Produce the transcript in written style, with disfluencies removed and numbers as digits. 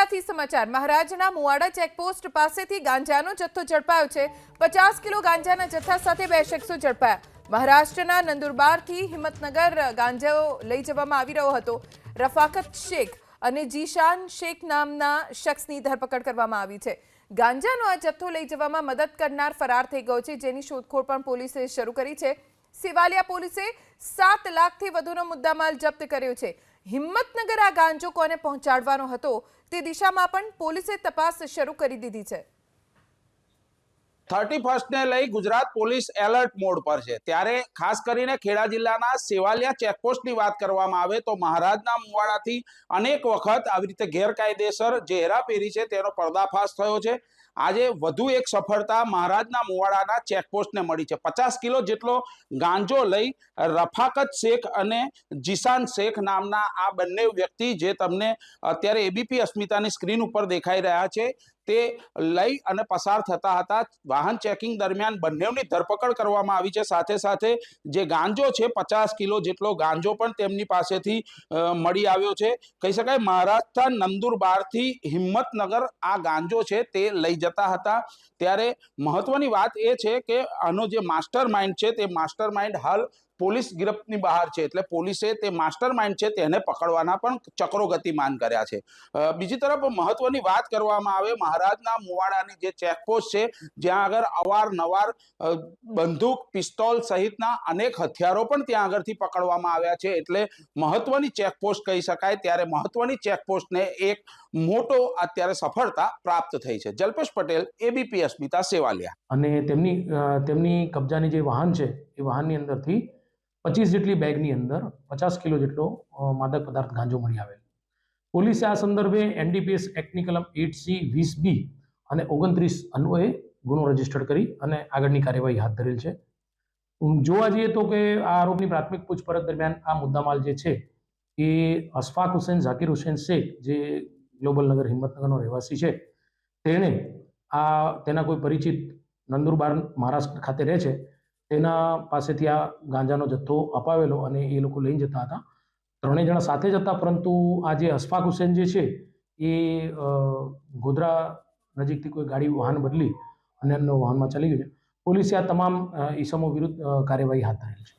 મુવાડાથી સમાચાર મહારાજના મુવાડા ચેકપોસ્ટ પાસેથી ગાંજાનો જથ્થો ઝડપાયો છે। 50 કિલો ગાંજાના જથ્થા સાથે 2 શખ્સો ઝડપાયા। મહારાષ્ટ્રના નંદુરબારથી હિંમતનગર ગાંજો લઈ જવામાં આવી રહ્યો હતો। રફાકત શેખ અને જીશાન શેખ નામના શખ્સની ધરપકડ કરવામાં આવી છે। ગાંજાનો આ જથ્થો લઈ જવામાં મદદ કરનાર ફરાર થઈ ગયો છે, જેની શોધખોળ પણ પોલીસે શરૂ કરી છે। સેવાલિયા પોલીસે 7 લાખથી વધુનો મુદ્દામાલ જપ્ત કર્યો છે। હિંમતનગર આ ગાંજો કોને પહોંચાડવાનો હતો તે દિશામાં પણ પોલીસે તપાસ શરૂ કરી દીધી છે। 31 ને લઈ ગુજરાત પોલીસ એલર્ટ મોડ પર છે। ત્યારે ખાસ કરીને ખેડા જિલ્લાના સેવાલિયા ચેકપોસ્ટની વાત કરવામાં આવે તો મહારાજના મુવાડાથી અનેક વખત આવી રીતે ગેરકાયદેસર જે હેરાફેરી છે તેનો પર્દાફાશ થયો છે। આજે વધુ એક સફળતા મહારાજના મુવાડાના ચેકપોસ્ટને મળી છે। 50 કિલો જેટલો ગાંજો લઈ રફાકત શેખ અને જીશાન શેખ નામના આ બંને વ્યક્તિ જે તમને અત્યારે એબીપી અસ્મિતાની સ્ક્રીન ઉપર દેખાઈ રહ્યા છે તે લઈ અને પસાર થતા હતા। વાહન ચેકિંગ દરમિયાન બંનેની ધરપકડ કરવામાં આવી છે। સાથે સાથે જે ગાંજો છે 50 કિલો જેટલો ગાંજો પણ તેમની પાસેથી મળી આવ્યો છે। કહી શકાય મહારાષ્ટ્ર નંદુરબારથી હિંમતનગર આ ગાંજો છે તે લઈ જતા હતા। ત્યારે મહત્વની વાત એ છે કે આનો જે માસ્ટર માઇન્ડ છે તે માસ્ટર માઇન્ડ હાલ પોલીસ ગિરફ્તની બહાર છે, એટલે પોલીસે તે માસ્ટર માઇન્ડ છે તેને પકડવાના પણ ચક્રો ગતિમાન કર્યા છે। બીજી તરફ મહત્વની વાત કરવામાં આવે મહારાજના મુવાડાની જે ચેકપોસ્ટ છે જ્યાં આગળ અવારનવાર બંદૂક પિસ્તોલ સહિતના અનેક હથિયારો પણ ત્યાં આગળથી પકડવામાં આવ્યા છે, એટલે મહત્વની ચેકપોસ્ટ કહી શકાય। ત્યારે મહત્વની ચેકપોસ્ટને એક મોટો અત્યારે સફળતા પ્રાપ્ત થઈ છે। જલ્પેશ પટેલ, એબીપી અસ્મિતા, સેવાલિયા। અને તેમની કબજાની જે વાહન છે એ વાહનની અંદરથી 25 જેટલી બેગની અંદર 50 કિલો જેટલો માદક પદાર્થ ગાંજો મળી આવેલ। પોલીસે આ સંદર્ભે એનડીપીએસ એક્ટની કલમ 8C 20B અને 29 અન્વયે ગુનો રજીસ્ટર કરી અને આગળની કાર્યવાહી હાથ ધરેલ છે। જોવા જઈએ તો કે આ આરોપની પ્રાથમિક પૂછપરછ દરમિયાન આ મુદ્દામાલ જે છે એ અશફાક હુસેન ઝાકીર હુસેન શેખ જે ગ્લોબલ નગર હિંમતનગરનો રહેવાસી છે તેણે તેના કોઈ પરિચિત નંદુરબાર મહારાષ્ટ્ર ખાતે રહે છે તેના પાસેથી આ ગાંજાનો જથ્થો અપાવેલો અને એ લોકો લઈને જતા હતા। ત્રણેય જણા સાથે જ હતા, પરંતુ આ જે અશફાક હુસેન જે છે એ ગોધરા નજીકથી કોઈ ગાડી વાહન બદલી અને એમનો વાહનમાં ચાલી ગયું છે। પોલીસે આ તમામ ઈસમો વિરુદ્ધ કાર્યવાહી હાથ ધરેલ છે।